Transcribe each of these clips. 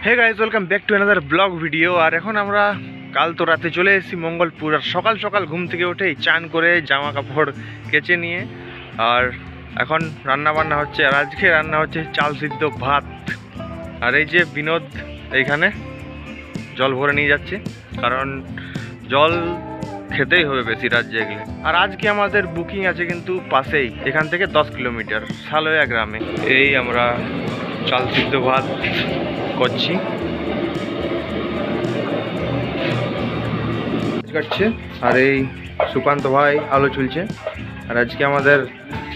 Hey guys, welcome back to another blog video. আর এখন আমরা কাল তো রাতে চলে এসেছি মঙ্গলপুর। আর সকাল সকাল ঘুম থেকে উঠেই চান করে জামা কাপড় কেচে নিয়ে আর এখন রান্না বান্না হচ্ছে। আর আজকে রান্না হচ্ছে চাল সিদ্ধ ভাত। আর এই যে বিনোদ এইখানে জল ভরে নিয়ে যাচ্ছে, কারণ জল খেতেই হবে বেশি রাত জেগলে। আর আজকে আমাদের বুকিং আছে কিন্তু পাশেই, এখান থেকে 10 কিলোমিটার সালয়া গ্রামে। এই আমরা চাল সিদ্ধ ভাত করছি, কাটছে। আর এই সুকান্ত ভাই আলু চুলছে। আর আজকে আমাদের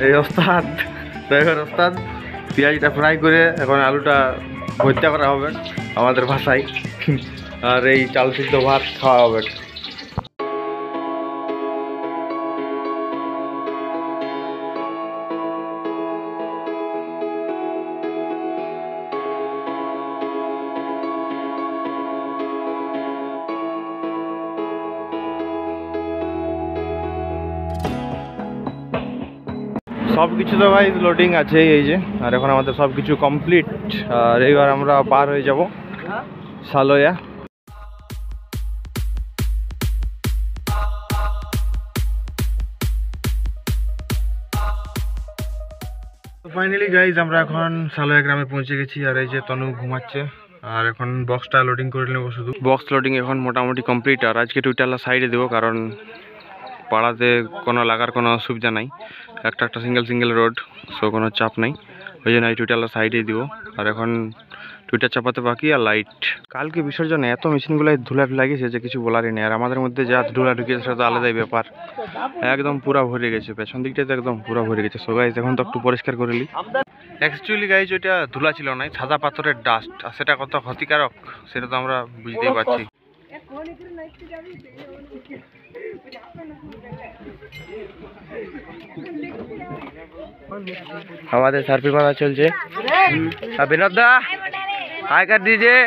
এই ওস্তাদ ড্রাইভার ওস্তাদ পেঁয়াজটা ফ্রাই করে এখন আলুটা ভর্তা করা হবে আমাদের ভাষায়। আর এই চাল সিদ্ধ ভাত খাওয়া হবে। সব কিছু তো ভাই লোডিং আছে এই যে। আর এখন আমাদের সব কিছু কমপ্লিট। আর এইবার আমরা পার হয়ে যাব সালয়া। তো ফাইনালি গাইজ আমরা এখন সালয়া গ্রামে পৌঁছে গেছি। আর এই যে তনু ঘুমাচ্ছে। আর এখন বক্সটা লোডিং করে নেবো শুধু। বক্স লোডিং এখন মোটামুটি কমপ্লিট। আর আজকে টুইটারলা সাইডে দেবো, কারণ পাড়াতে কোনো লাগার কোনো অসুবিধা নাই, একটা সিঙ্গেল রোড, সো কোনো চাপ নাই। ওই জন্য এই টুইটারলা সাইডেই দিব। আর এখন টুইটার চাপাতে বাকি। আর লাইট কালকে বিসর্জনে এত মেশিনগুলোয় ধুলা লাগিয়েছে যে কিছু বলারই নেই। আর আমাদের মধ্যে যা ধুলা ঢুকিয়েছে সেটা তো আলাদাই ব্যাপার। একদম পুরা ভরে গেছে, পেছন দিকটাতে একদম পুরা ভরে গেছে। সো গাইজ এখন তো একটু পরিষ্কার করে নিই। অ্যাকচুয়ালি গাইজ ওইটা ধুলা ছিল না, সাদা পাথরের ডাস্ট। আর সেটা কত ক্ষতিকারক সেটা তো আমরা বুঝতেই পারছি। আমাদের সার্ফি মারা চলছে। বিনোদ দা হাই कर दीजिए।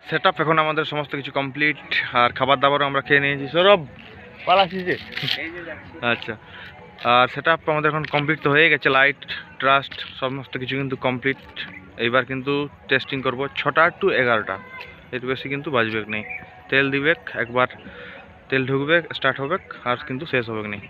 সেটআপ এখন আমাদের সমস্ত কিছু কমপ্লিট। আর খাবার দাবারও আমরা খেয়ে নিয়েছি। সৌরভ পালাচ্ছি যে। আচ্ছা, আর সেটআপ আমাদের এখন কমপ্লিট তো হয়ে গেছে। লাইট ট্রাস্ট সমস্ত কিছু কিন্তু কমপ্লিট। এইবার কিন্তু টেস্টিং করব 6টা টু 11টা, এর বেশি কিন্তু বাজবে নেই। তেল দিবে একবার, তেল ঢুকবে, স্টার্ট হবে, আর কিন্তু শেষ হবে নেই।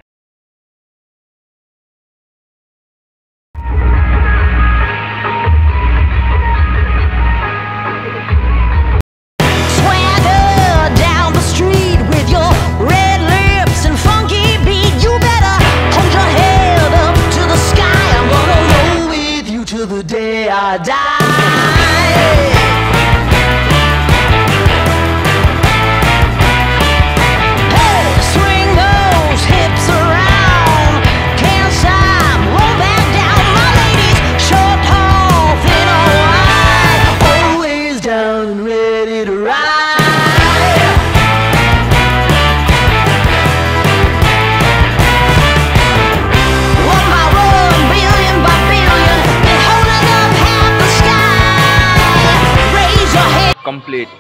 কমপ্লিট।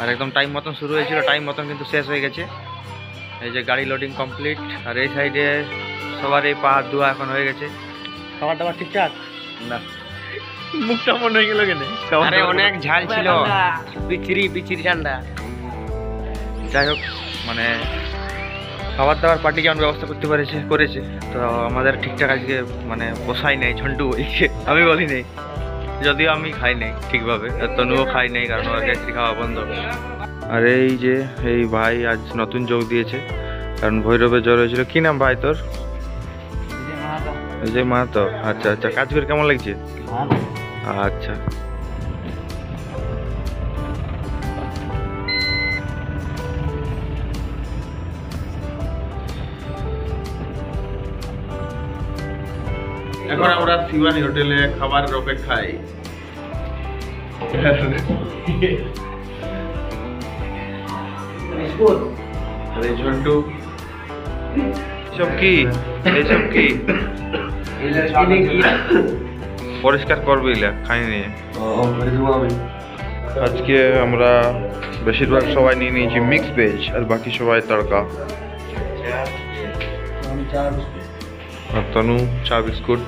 আর একদম টাইম মতন শুরু হয়েছিল, টাইম মতন কিন্তু শেষ হয়ে গেছে। এই যে গাড়ি লোডিং কমপ্লিট। আর এই সাইডে সবার এই পা ধোয়া এখন হয়ে গেছে। খাবার দাবার ঠিকঠাক না, মুখটা মনে হয়ে গেল কেন? আরে অনেক ঝাল ছিল, বিচিরি ঠান্ডা। যাই হোক, মানে খাবার দাবার পার্টি যেমন ব্যবস্থা করতে করেছে তো আমাদের ঠিকঠাক আজকে মানে পোষাই নাই। ঝন্টু বলছে, আমি বলি নাই, যদিও আমি খাই নাই ঠিকভাবে। তনুও খাই নাই, কারণ ওর গ্যাস্ট্রিক খাওয়া বন্ধ। আর এই যে এই ভাই আজ নতুন যোগ দিয়েছে, কারণ ভৈরবের জ্বর হয়েছিল। কি নাম ভাই তোর? এই যে মাহাতো। আচ্ছা আচ্ছা, কাজ করে কেমন লাগছে? আচ্ছা, এখন আমরা শিবানী হোটেলে খাবারের অপেক্ষায়। अरे झंटू सब की ये सब की পরিষ্কার করবি খাই নিয়ে। আজকে আমরা বেশিরভাগ সবাই নিয়ে নিয়েছি মিক্স ভেজ আর বাকি সবাই তড়কা। আর তনু চা বিস্কুট।